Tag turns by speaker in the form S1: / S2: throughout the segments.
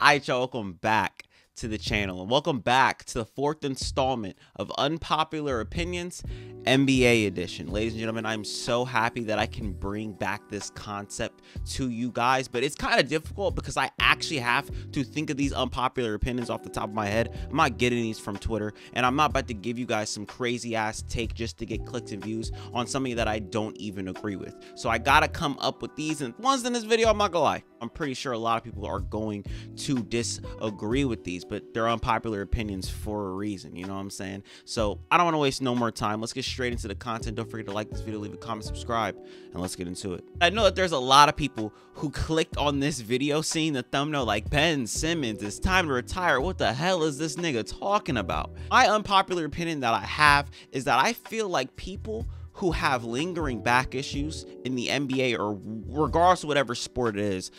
S1: Alright, y'all, welcome back to the channel and welcome back to the fourth installment of Unpopular Opinions NBA edition. Ladies and gentlemen, I'm so happy that I can bring back this concept to you guys, but it's kind of difficult because I actually have to think of these unpopular opinions off the top of my head. I'm not getting these from Twitter, and I'm not about to give you guys some crazy ass take just to get clicks and views on something that I don't even agree with. So I gotta come up with these, and once in this video, I'm not gonna lie, I'm pretty sure a lot of people are going to disagree with these, but they're unpopular opinions for a reason, you know what I'm saying? So I don't want to waste no more time. Let's get straight into the content. Don't forget to like this video, leave a comment, subscribe, and let's get into it. I know that there's a lot of people who clicked on this video seeing the thumbnail like, Ben Simmons, it's time to retire. What the hell is this nigga talking about? My unpopular opinion that I have is that I feel like people who have lingering back issues in the NBA, or regardless of whatever sport it is,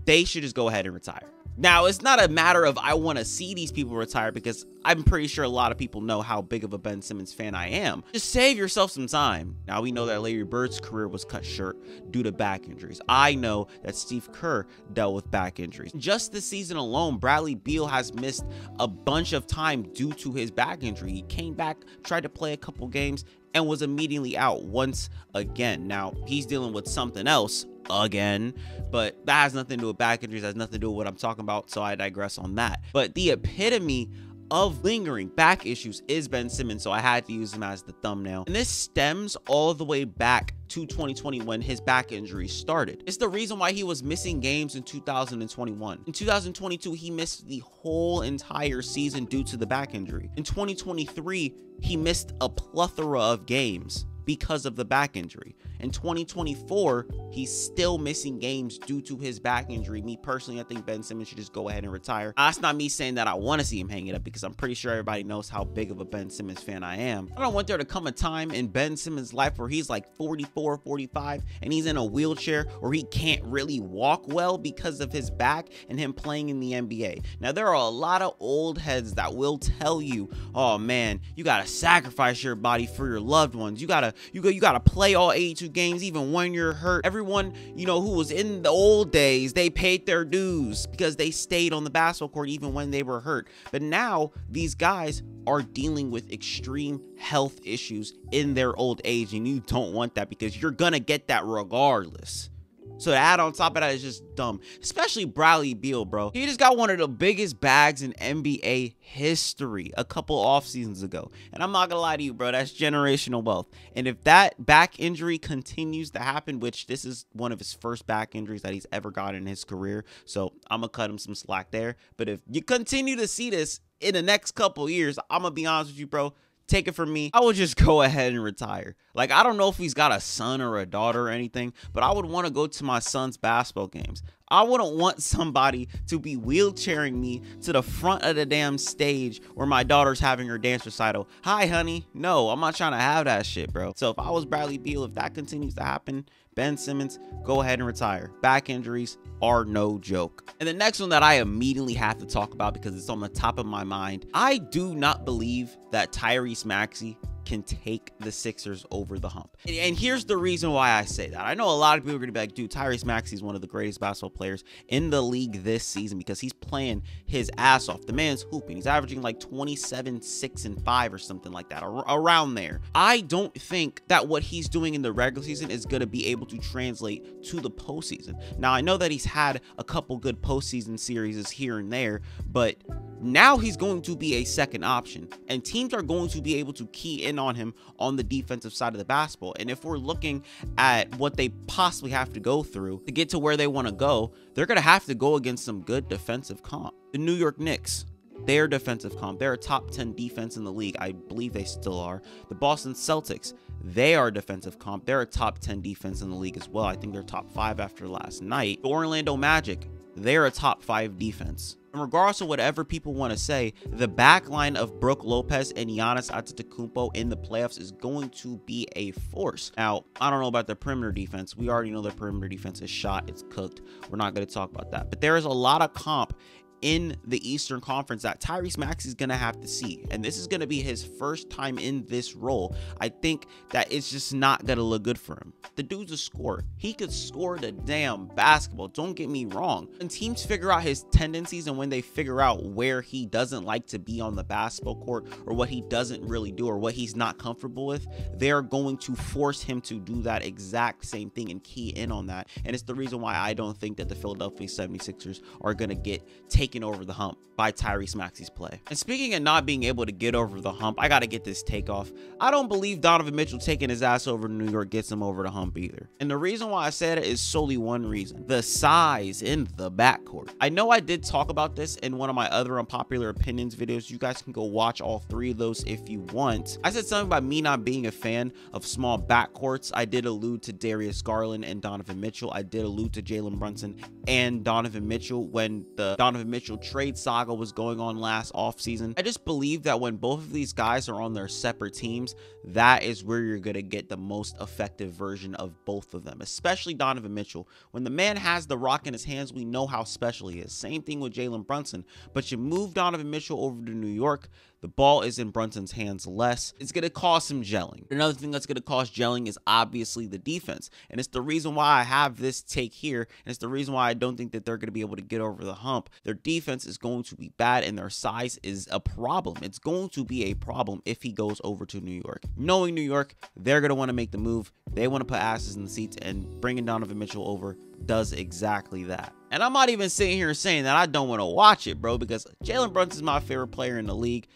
S1: they should just go ahead and retire. Now, it's not a matter of I want to see these people retire, because I'm pretty sure a lot of people know how big of a Ben Simmons fan I am. Just save yourself some time. Now, we know that Larry Bird's career was cut short due to back injuries. I know that Steve Kerr dealt with back injuries. Just this season alone, Bradley Beal has missed a bunch of time due to his back injury. He came back, tried to play a couple games, and was immediately out once again. Now, he's dealing with something else again, but that has nothing to do with back injuries, has nothing to do with what I'm talking about, so I digress on that. But the epitome of lingering back issues is Ben Simmons, so I had to use him as the thumbnail. And this stems all the way back to 2020 when his back injury started. It's the reason why he was missing games in 2021. In 2022, he missed the whole entire season due to the back injury. In 2023, he missed a plethora of games because of the back injury. In 2024, he's still missing games due to his back injury. Me personally, I think Ben Simmons should just go ahead and retire. That's not me saying that I want to see him hang it up, because I'm pretty sure everybody knows how big of a Ben Simmons fan I am. I don't want there to come a time in Ben Simmons' life where he's like 44, 45, and he's in a wheelchair, or he can't really walk well because of his back and him playing in the NBA. Now, there are a lot of old heads that will tell you, oh man, you gotta sacrifice your body for your loved ones. You gotta play all 82 games even when you're hurt. Everyone, you know, who was in the old days, they paid their dues because they stayed on the basketball court even when they were hurt. But now these guys are dealing with extreme health issues in their old age, and you don't want that, because you're gonna get that regardless. So to add on top of that is just dumb, especially Bradley Beal, bro. He just got one of the biggest bags in NBA history a couple off seasons ago. And I'm not gonna lie to you, bro, that's generational wealth. And if that back injury continues to happen, which this is one of his first back injuries that he's ever got in his career, so I'm gonna cut him some slack there. But if you continue to see this in the next couple years, I'm gonna be honest with you, bro, take it from me, I would just go ahead and retire. Like, I don't know if he's got a son or a daughter or anything, but I would want to go to my son's basketball games. I wouldn't want somebody to be wheelchairing me to the front of the damn stage where my daughter's having her dance recital. Hi, honey. No, I'm not trying to have that shit, bro. So if I was Bradley Beal, if that continues to happen, Ben Simmons, go ahead and retire. Back injuries are no joke. And the next one that I immediately have to talk about, because it's on the top of my mind, I do not believe that Tyrese Maxey can take the Sixers over the hump. And here's the reason why I say that. I know a lot of people are gonna be like, dude, Tyrese Maxey is one of the greatest basketball players in the league this season, because he's playing his ass off. The man's hooping. He's averaging like 27, 6, and 5 or something like that, around there. I don't think that what he's doing in the regular season is gonna be able to translate to the postseason. Now, I know that he's had a couple good postseason series here and there, but now he's going to be a second option, and teams are going to be able to key in on him on the defensive side of the basketball. And if we're looking at what they possibly have to go through to get to where they want to go, they're going to have to go against some good defensive comp. The New York Knicks, their defensive comp, they're a top 10 defense in the league. I believe they still are. The Boston Celtics, they are a defensive comp. They're a top 10 defense in the league as well. I think they're top 5 after last night. The Orlando Magic, they're a top 5 defense. And regardless of whatever people want to say, the back line of Brook Lopez and Giannis Antetokounmpo in the playoffs is going to be a force. Now, I don't know about the perimeter defense. We already know their perimeter defense is shot. It's cooked. We're not going to talk about that. But there is a lot of comp in the Eastern Conference that Tyrese Maxey is going to have to see. And this is going to be his first time in this role. I think that it's just not going to look good for him. The dude's a scorer. He could score the damn basketball. Don't get me wrong. When teams figure out his tendencies and when they figure out where he doesn't like to be on the basketball court or what he doesn't really do or what he's not comfortable with, they're going to force him to do that exact same thing and key in on that. And it's the reason why I don't think that the Philadelphia 76ers are going to get taken over the hump by Tyrese Maxey's play. And speaking of not being able to get over the hump, I got to get this take off. I don't believe Donovan Mitchell taking his ass over to New York gets him over the hump either. And the reason why I said it is solely one reason: the size in the backcourt. I know I did talk about this in one of my other Unpopular Opinions videos. You guys can go watch all 3 of those if you want. I said something about me not being a fan of small backcourts. I did allude to Darius Garland and Donovan Mitchell. I did allude to Jalen Brunson and Donovan Mitchell when the Donovan Mitchell trade saga was going on last offseason. I just believe that when both of these guys are on their separate teams, that is where you're going to get the most effective version of both of them, especially Donovan Mitchell. When the man has the rock in his hands, we know how special he is. Same thing with Jalen Brunson. But you move Donovan Mitchell over to New York, the ball is in Brunson's hands less. It's going to cause some gelling. Another thing that's going to cause gelling is obviously the defense. And it's the reason why I have this take here. And it's the reason why I don't think that they're going to be able to get over the hump. Their defense is going to be bad and their size is a problem. It's going to be a problem if he goes over to New York. Knowing New York, they're going to want to make the move. They want to put asses in the seats, and bringing Donovan Mitchell over does exactly that. And I'm not even sitting here saying that I don't want to watch it, bro, because Jalen Brunson is my favorite player in the league.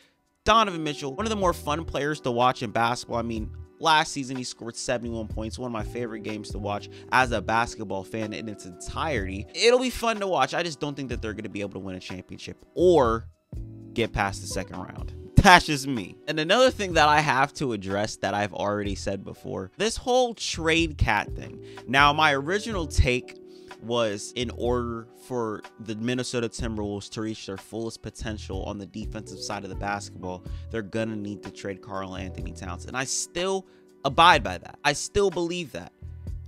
S1: Donovan Mitchell, one of the more fun players to watch in basketball. I mean, last season he scored 71 points, one of my favorite games to watch as a basketball fan in its entirety. It'll be fun to watch. I just don't think that they're going to be able to win a championship or get past the second round. That's just me. And another thing that I have to address that I've already said before, this whole trade cat thing. Now, my original take was in order for the Minnesota Timberwolves to reach their fullest potential on the defensive side of the basketball, they're gonna need to trade Karl-Anthony Towns. And I still abide by that. I still believe that.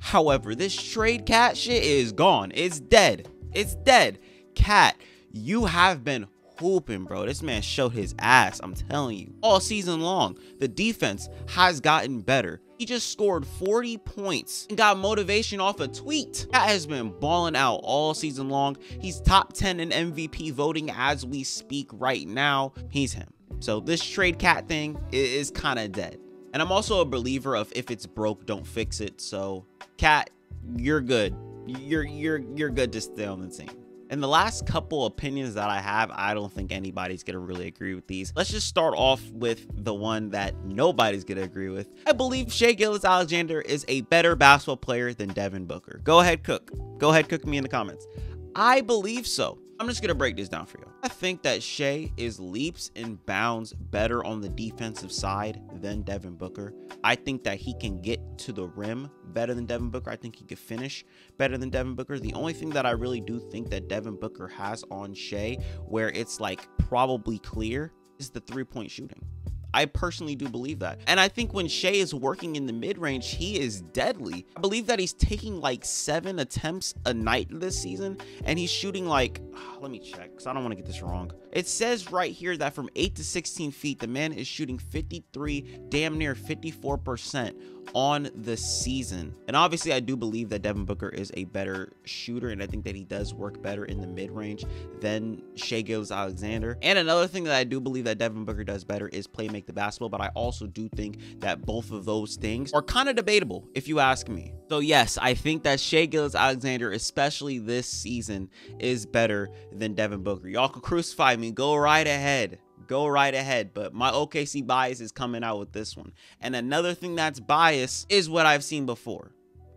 S1: However, this trade cat shit is gone. It's dead. It's dead. Cat, you have been hooping, bro. This man showed his ass, I'm telling you. All season long, the defense has gotten better. He just scored 40 points and got motivation off a tweet. Cat has been balling out all season long. He's top 10 in MVP voting as we speak right now. He's him. So this trade cat thing is kind of dead. And I'm also a believer of if it's broke, don't fix it. So Cat, you're good. You're good to stay on the team. And the last couple opinions that I have, I don't think anybody's going to really agree with these. Let's just start off with the one that nobody's going to agree with. I believe Shai Gilgeous-Alexander is a better basketball player than Devin Booker. Go ahead, cook. Go ahead, cook me in the comments. I believe so. I'm just going to break this down for you. I think that Shai is leaps and bounds better on the defensive side than Devin Booker. I think that he can get to the rim better than Devin Booker. I think he could finish better than Devin Booker. The only thing that I really do think that Devin Booker has on Shai, where it's like probably clear, is the three-point shooting. I personally do believe that. And I think when Shai is working in the mid-range, he is deadly. I believe that he's taking like 7 attempts a night this season, and he's shooting like, let me check because I don't want to get this wrong. It says right here that from 8 to 16 feet, the man is shooting 53, damn near 54% on the season. And obviously I do believe that Devin Booker is a better shooter, and I think that he does work better in the mid-range than Shai Gilgeous-Alexander. And another thing that I do believe that Devin Booker does better is play make the basketball, but I also do think that both of those things are kind of debatable if you ask me. So yes, I think that Shai Gilgeous-Alexander, especially this season, is better than Devin Booker. Y'all can crucify me, go right ahead. Go right ahead, but my OKC bias is coming out with this one. And another thing that's biased is what I've seen before.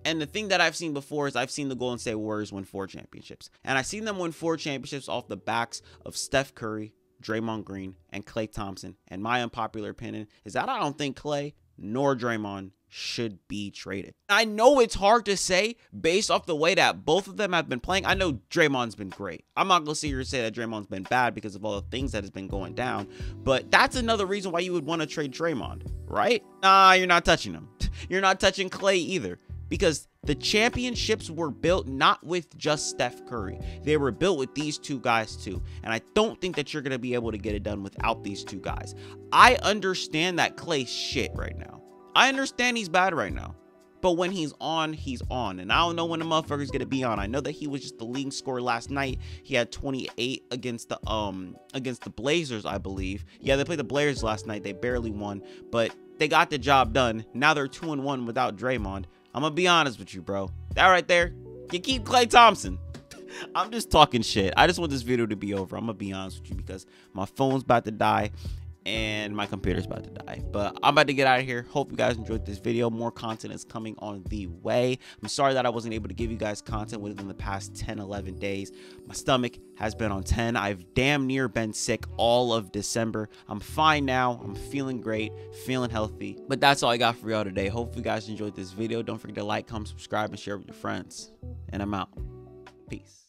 S1: And the thing that I've seen before is I've seen the Golden State Warriors win 4 championships. And I've seen them win 4 championships off the backs of Steph Curry, Draymond Green, and Klay Thompson. And my unpopular opinion is that I don't think Klay nor Draymond should be traded. I know it's hard to say based off the way that both of them have been playing. I know Draymond's been great. I'm not gonna sit here and say that Draymond's been bad because of all the things that has been going down, but that's another reason why you would want to trade Draymond, right? Nah, you're not touching him. You're not touching Klay either, because the championships were built not with just Steph Curry. They were built with these two guys too. And I don't think that you're going to be able to get it done without these two guys. I understand that Klay's shit right now. I understand he's bad right now. But when he's on, he's on. And I don't know when the motherfucker's going to be on. I know that he was just the leading scorer last night. He had 28 against the Blazers, I believe. Yeah, they played the Blazers last night. They barely won, but they got the job done. Now they're 2-1 without Draymond. I'm going to be honest with you, bro. That right there, you keep Klay Thompson. I'm just talking shit. I just want this video to be over. I'm going to be honest with you because my phone's about to die and my computer's about to die. But I'm about to get out of here. Hope you guys enjoyed this video. More content is coming on the way. I'm sorry that I wasn't able to give you guys content within the past 10-11 days. My stomach has been on 10. I've damn near been sick all of December. I'm fine now. I'm feeling great, feeling healthy. But that's all I got for y'all today. Hope you guys enjoyed this video. Don't forget to like, comment, subscribe, and share with your friends. And I'm out. Peace.